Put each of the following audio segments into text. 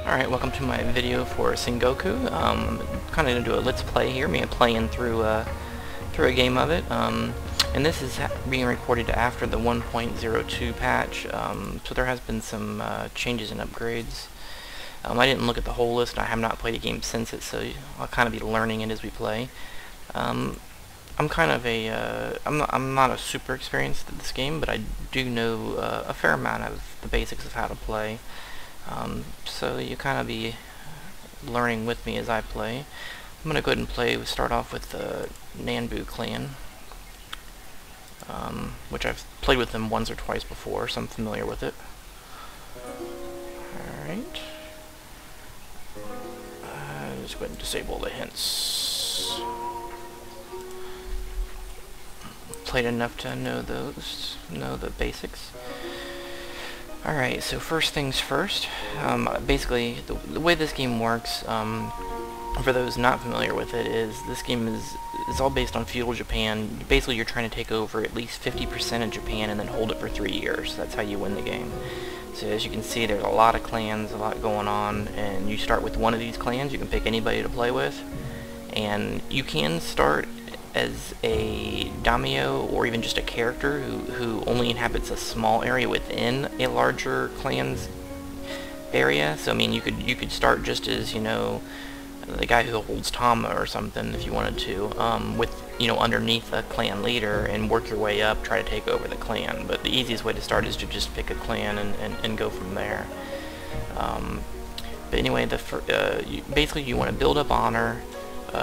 Alright, welcome to my video for Sengoku. Kind of going to do a let's play here, me playing through a game of it. And this is being recorded after the 1.02 patch, so there has been some changes and upgrades. I didn't look at the whole list, and I have not played a game since it, so I'll kind of be learning it as we play. I'm kind of I'm not a super experienced at this game, but I do know a fair amount of the basics of how to play. So you kind of be learning with me as I play. I'm going to go ahead and start off with the Nanbu clan, which I've played with them once or twice before, so I'm familiar with it. Alright. Just go ahead and disable the hints. Played enough to know the basics. Alright, so first things first, basically the way this game works, for those not familiar with it, is this game is all based on feudal Japan. Basically you're trying to take over at least 50% of Japan and then hold it for 3 years. That's how you win the game. So as you can see, there's a lot of clans, a lot going on, and you start with one of these clans. You can pick anybody to play with, and you can start as a daimyo or even just a character who only inhabits a small area within a larger clan's area. So I mean, you could start just as, you know, the guy who holds Tama or something if you wanted to, with, you know, underneath a clan leader, and work your way up, try to take over the clan. But the easiest way to start is to just pick a clan and go from there. But anyway, basically you want to build up honor.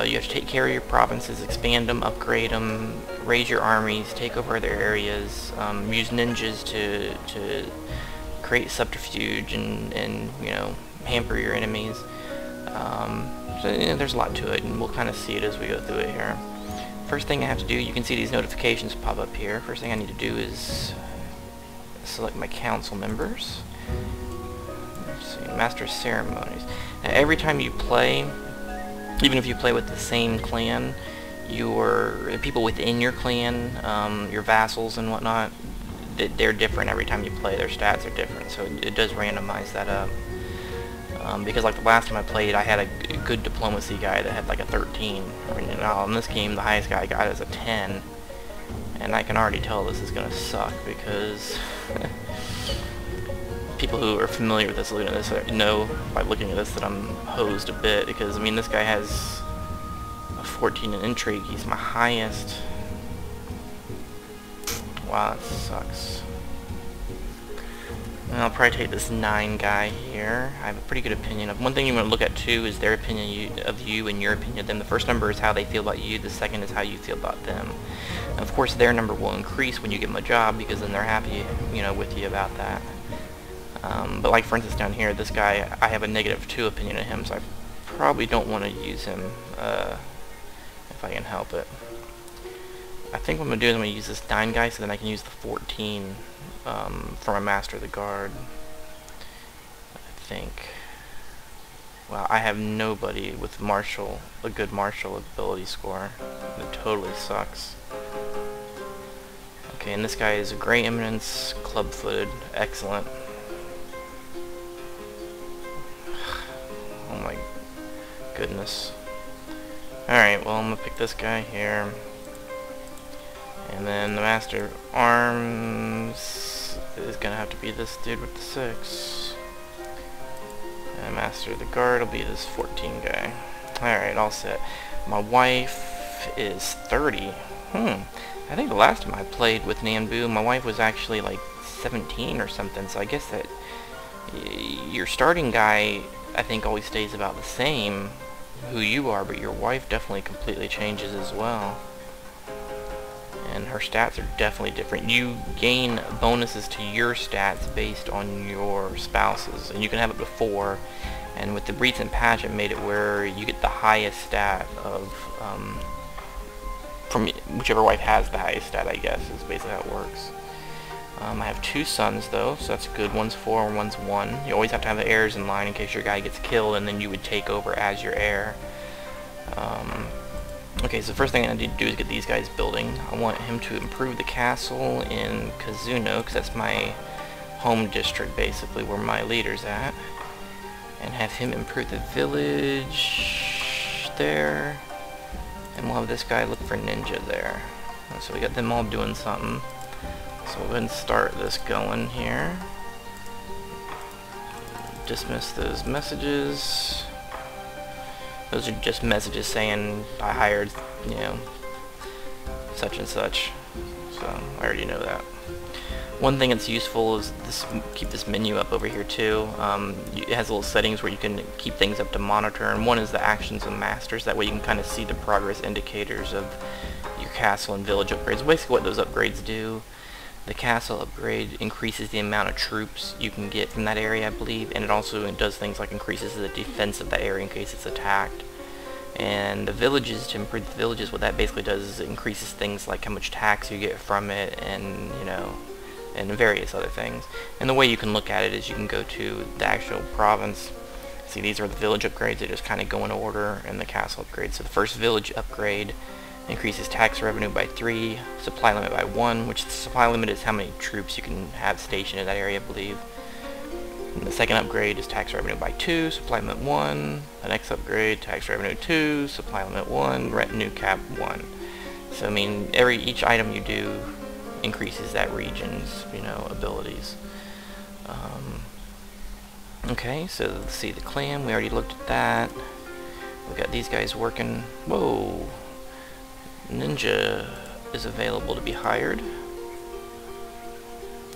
You have to take care of your provinces, expand them, upgrade them, raise your armies, take over other areas, use ninjas to create subterfuge and you know, hamper your enemies. So you know, there's a lot to it, and we'll kind of see it as we go through it here. First thing I have to do, you can see these notifications pop up here. First thing I need to do is select my council members. Let's see, Master of Ceremonies. Now, every time you play, even if you play with the same clan, your people within your clan, your vassals and whatnot, they're different every time you play. Their stats are different, so it does randomize that up. Because like the last time I played, I had a good diplomacy guy that had like a 13. And now in this game, the highest guy I got is a 10. And I can already tell this is going to suck, because people who are familiar with this know by looking at this that I'm hosed a bit, because I mean, this guy has a 14 in intrigue. He's my highest. Wow, that sucks. And I'll probably take this 9 guy here. I have a pretty good opinion of. One thing you want to look at too is their opinion of you and your opinion of them. The first number is how they feel about you. The second is how you feel about them. And of course, their number will increase when you give them a job, because then they're happy, you know, with you about that. But like for instance down here, this guy, I have a -2 opinion of him, so I probably don't want to use him if I can help it. I think what I'm going to do is I'm going to use this 9 guy, so then I can use the 14 for my Master of the Guard. I think. Wow, I have nobody with a good martial ability score. It totally sucks. Okay, and this guy is a Grey Eminence, club-footed, excellent. Oh my goodness. Alright, well I'm gonna pick this guy here. And then the Master of Arms is gonna have to be this dude with the 6. And Master of the Guard will be this 14 guy. Alright, all set. My wife is 30. I think the last time I played with Nanbu, my wife was actually like 17 or something, so I guess that your starting guy, I think, always stays about the same who you are, but your wife definitely completely changes as well. And her stats are definitely different. You gain bonuses to your stats based on your spouses, and you can have up to 4. And with the recent patch, it made it where you get the highest stat of from whichever wife has the highest stat, I guess, is basically how it works. I have 2 sons though, so that's good. One's 4 and one's 1. You always have to have the heirs in line in case your guy gets killed, and then you would take over as your heir. Okay, so the first thing I need to do is get these guys building. I want him to improve the castle in Kazuno, because that's my home district, basically, where my leader's at. and have him improve the village there, and we'll have this guy look for ninja there. So we got them all doing something. So we'll go ahead and start this going here. Dismiss those messages. Those are just messages saying I hired, you know, such and such. So I already know that. One thing that's useful is this, keep this menu up over here too. It has little settings where you can keep things up to monitor, and one is the actions and masters. That way you can kind of see the progress indicators of your castle and village upgrades. Basically what those upgrades do. The castle upgrade increases the amount of troops you can get from that area, I believe, and it also does things like increases the defense of that area in case it's attacked. And the villages, to improve the villages, what that basically does is it increases things like how much tax you get from it, and you know, and various other things. And the way you can look at it is you can go to the actual province. See, these are the village upgrades. They just kind of go in order, and the castle upgrades. So the first village upgrade increases tax revenue by 3, supply limit by 1, which the supply limit is how many troops you can have stationed in that area, I believe. And the second upgrade is tax revenue by 2, supply limit 1. The next upgrade, tax revenue 2, supply limit 1, retinue cap 1. So I mean, each item you do increases that region's, you know, abilities. Okay, so let's see the clan. We already looked at that. We got these guys working. Whoa. Ninja is available to be hired.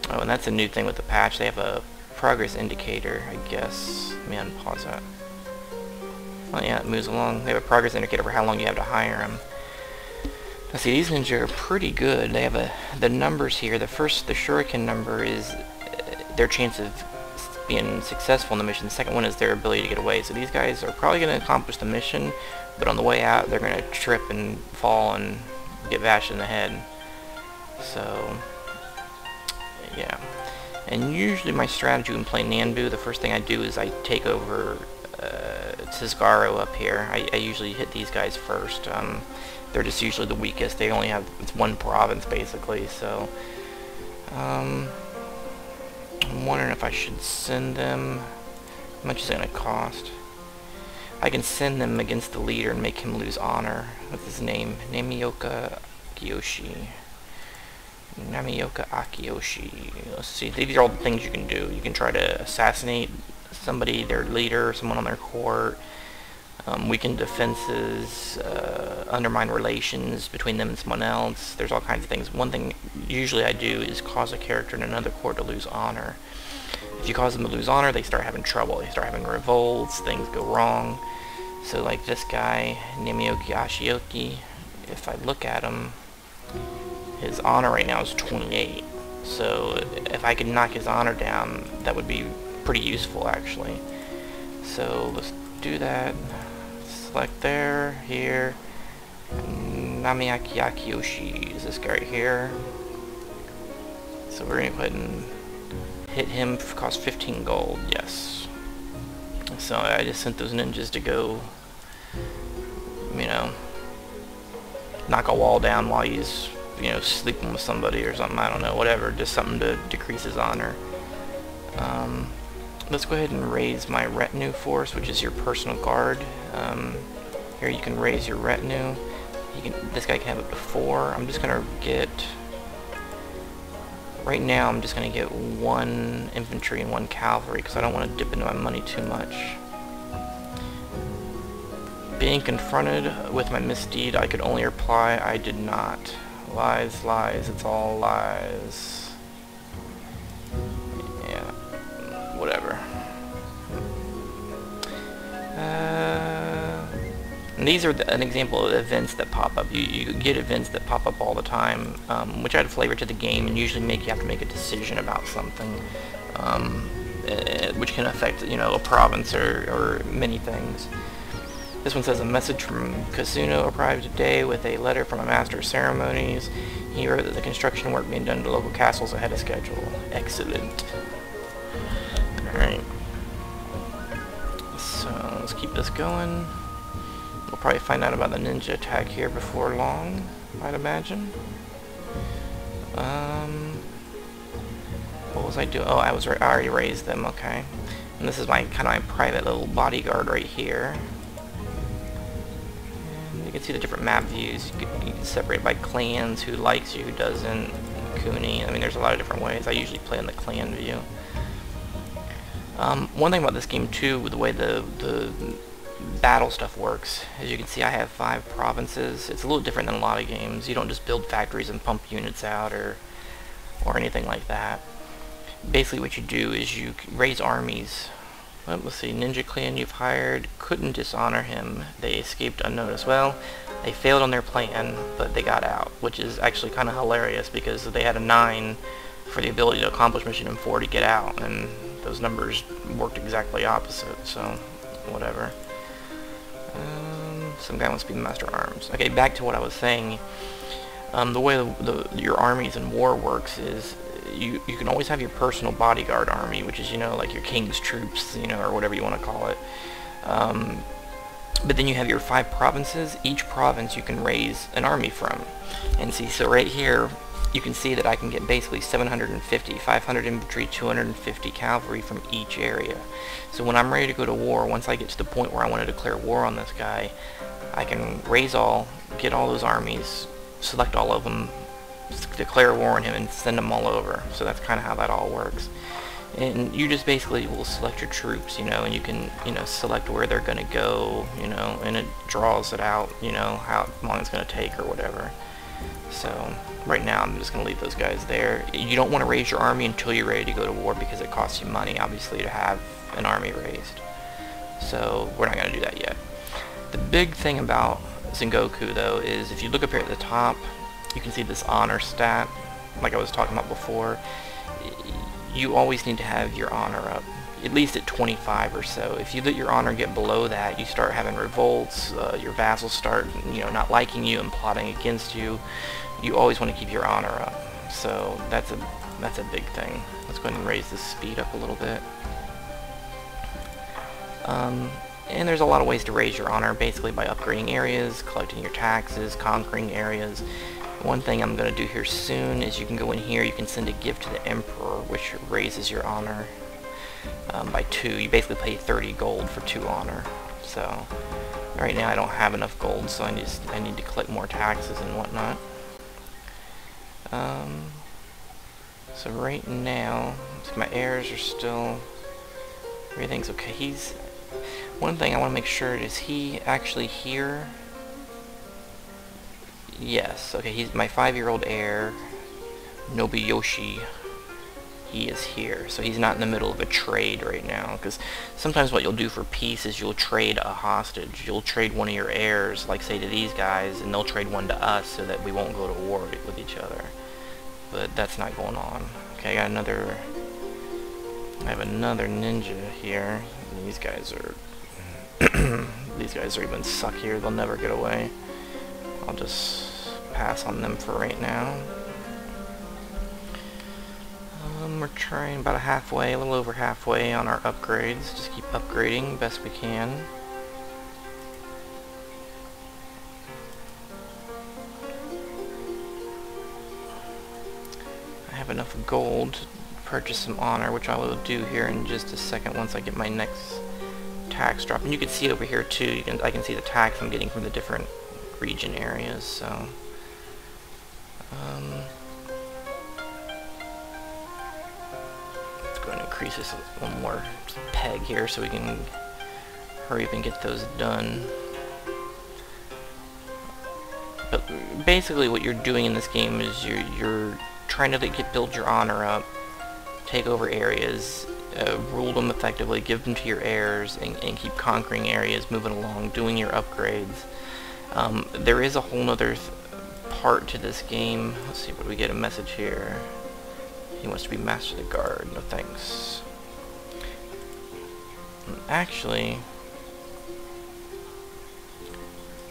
Oh, and that's a new thing with the patch. They have a progress indicator, I guess. Let me unpause that. Oh yeah, it moves along. They have a progress indicator for how long you have to hire them. Now see, these ninja are pretty good. They have the numbers here. The shuriken number is their chance of being successful in the mission. The second one is their ability to get away. So these guys are probably going to accomplish the mission, but on the way out they're going to trip and fall and get bashed in the head. So yeah. And usually my strategy when playing Nanbu, the first thing I do is I take over Cisgaro up here. I usually hit these guys first. They're just usually the weakest. They only have, it's one province basically, so I'm wondering if I should send them. How much is it going to cost? I can send them against the leader and make him lose honor. What's his name? Namioka Akiyoshi. Namioka Akiyoshi. Let's see, these are all the things you can do. You can try to assassinate somebody, their leader, someone on their court, weaken defenses, undermine relations between them and someone else. There's all kinds of things. One thing usually I do is cause a character in another court to lose honor. If you cause them to lose honor, they start having trouble. They start having revolts, things go wrong. So like this guy, Namioki Ashioki, if I look at him, his honor right now is 28. So if I could knock his honor down, that would be pretty useful actually. So let's do that. Select there, here. Namiaki Akiyoshi is this guy right here. So we're going to go ahead and hit him, cost 15 gold, yes. So I just sent those ninjas to go, you know, knock a wall down while he's, you know, sleeping with somebody or something, I don't know, whatever, just something to decrease his honor. Let's go ahead and raise my retinue force, which is your personal guard. Here you can raise your retinue. This guy can have up to 4. I'm just gonna get, right now I'm just gonna get 1 infantry and 1 cavalry because I don't want to dip into my money too much. Being confronted with my misdeed, I could only reply, I did not. Lies, lies, it's all lies. Yeah, whatever. And these are an example of events that pop up. You get events that pop up all the time, which add flavor to the game and usually make you have to make a decision about something, which can affect, you know, a province or many things. This one says, a message from Kasuno arrived today with a letter from a master of ceremonies. He wrote that the construction work being done to local castles ahead of schedule. Excellent. Alright. So let's keep this going. We'll probably find out about the ninja attack here before long, I'd imagine. What was I doing? Oh, I already raised them, okay. And this is my kind of my private little bodyguard right here. And you can see the different map views. You can separate by clans, who likes you, who doesn't, Kuni. I mean, there's a lot of different ways. I usually play in the clan view. One thing about this game too, with the way the battle stuff works, as you can see I have 5 provinces. It's a little different than a lot of games. You don't just build factories and pump units out or anything like that. Basically what you do is you raise armies. Well, let's see, ninja clan you've hired, couldn't dishonor him. They escaped unnoticed. Well, they failed on their plan, but they got out, which is actually kind of hilarious because they had a 9 for the ability to accomplish mission and 4 to get out, and those numbers worked exactly opposite, so whatever. Some guy wants to be Master Arms. Okay, back to what I was saying. The way your armies in war works is you can always have your personal bodyguard army, which is, you know, like your king's troops, you know, or whatever you want to call it. But then you have your 5 provinces. Each province you can raise an army from. And see, so right here, you can see that I can get basically 750, 500 infantry, 250 cavalry from each area. So when I'm ready to go to war, once I get to the point where I want to declare war on this guy, I can raise all, get all those armies, select all of them, declare war on him, and send them all over. So that's kind of how that all works. And you just basically will select your troops, you know, and you can, you know, select where they're going to go, you know, and it draws it out, you know, how long it's going to take or whatever. So right now I'm just going to leave those guys there. You don't want to raise your army until you're ready to go to war because it costs you money, obviously, to have an army raised. So we're not going to do that yet. The big thing about Sengoku, though, is if you look up here at the top, you can see this honor stat, like I was talking about before. You always need to have your honor up, at least at 25 or so. If you let your honor get below that, you start having revolts, your vassals start, you know, not liking you and plotting against you. You always want to keep your honor up. So that's a big thing. Let's go ahead and raise this speed up a little bit. And there's a lot of ways to raise your honor, basically by upgrading areas, collecting your taxes, conquering areas. One thing I'm going to do here soon is you can go in here, you can send a gift to the Emperor, which raises your honor by 2. You basically pay 30 gold for 2 honor. So right now I don't have enough gold, so I need to collect more taxes and whatnot. So right now, my heirs are still, everything's okay. One thing I want to make sure, is he actually here? Yes, okay, he's my 5-year-old heir, Nobuyoshi. He is here, so he's not in the middle of a trade right now, because sometimes what you'll do for peace is you'll trade a hostage. You'll trade one of your heirs, like say to these guys, and they'll trade one to us so that we won't go to war with each other. But that's not going on. Okay, I have another ninja here. These guys are these guys are even suckier. They'll never get away. I'll just pass on them for right now. We're trying about a little over halfway on our upgrades. Just keep upgrading best we can. I have enough gold to purchase some honor, which I will do here in just a second once I get my next tax drop. And you can see over here too, I can see the tax I'm getting from the different region areas, so let's go ahead and increase this one more peg here so we can hurry up and get those done. But basically what you're doing in this game is you're trying to build your honor up, take over areas, rule them effectively, give them to your heirs, and keep conquering areas, moving along, doing your upgrades. There is a whole nother part to this game. Let's see, what do we get? A message here. He wants to be Master of the Guard. No thanks. Actually,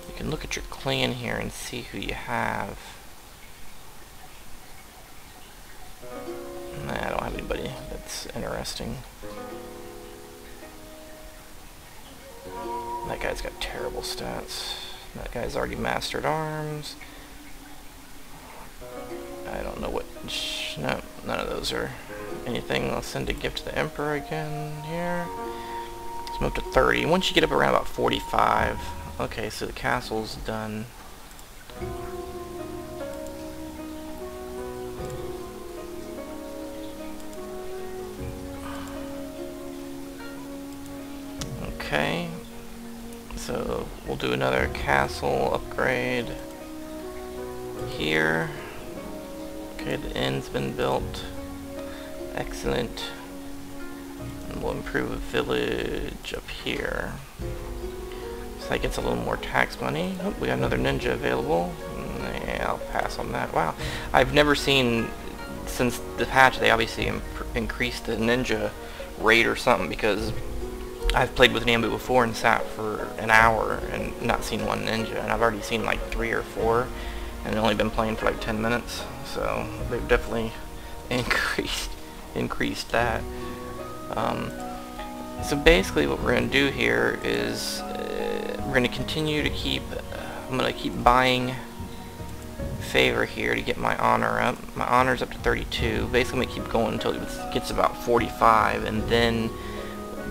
you can look at your clan here and see who you have. Nah, I don't have anybody that's interesting. That guy's got terrible stats. That guy's already mastered arms. I don't know what... No, none of those are anything. Let's send a gift to the Emperor again here. Let's move to 30. Once you get up around about 45. Okay, so the castle's done. Okay, so we'll do another castle upgrade here. Okay, the inn's been built. Excellent. And we'll improve a village up here. So that gets a little more tax money. Oh, we got another ninja available. Yeah, I'll pass on that. Wow, I've never seen, since the patch, they obviously increased the ninja rate or something, because I've played with Nanbu before and sat for an hour and not seen one ninja, and I've already seen like 3 or 4 and only been playing for like 10 minutes, so they've definitely increased that. So basically what we're going to do here is we're going to continue to keep, I'm going to keep buying favor here to get my honor up. My honor's up to 32. Basically I'm going to keep going until it gets about 45, and then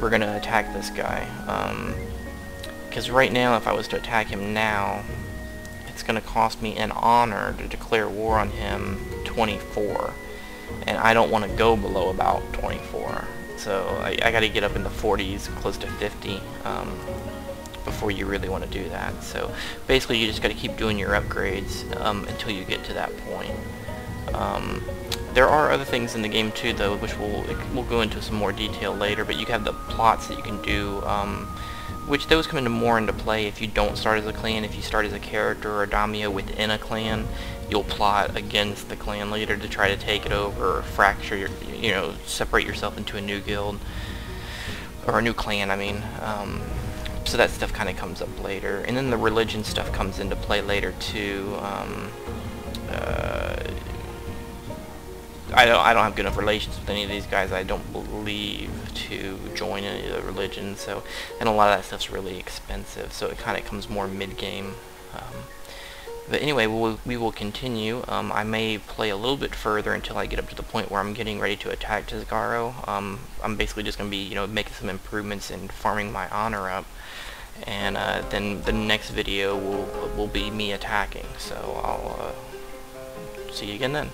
we're going to attack this guy. Because right now, if I was to attack him now, it's going to cost me an honor to declare war on him 24. And I don't want to go below about 24. So I got to get up in the 40s, close to 50, before you really want to do that. So basically you just got to keep doing your upgrades until you get to that point. There are other things in the game too, though, which we'll go into some more detail later, but you have the plots that you can do, which those come more into play if you don't start as a clan. If you start as a character or a daimyo within a clan, you'll plot against the clan leader to try to take it over, or fracture your, separate yourself into a new guild, or a new clan, I mean. So that stuff kind of comes up later, and then the religion stuff comes into play later too. I don't have good enough relations with any of these guys, I don't believe, to join any of the religions, so, and a lot of that stuff's really expensive, so it kind of comes more mid-game. But anyway, we will continue. I may play a little bit further until I get up to the point where I'm getting ready to attack Tizgaro. I'm basically just going to be, making some improvements and farming my honor up, and then the next video will be me attacking, so I'll see you again then.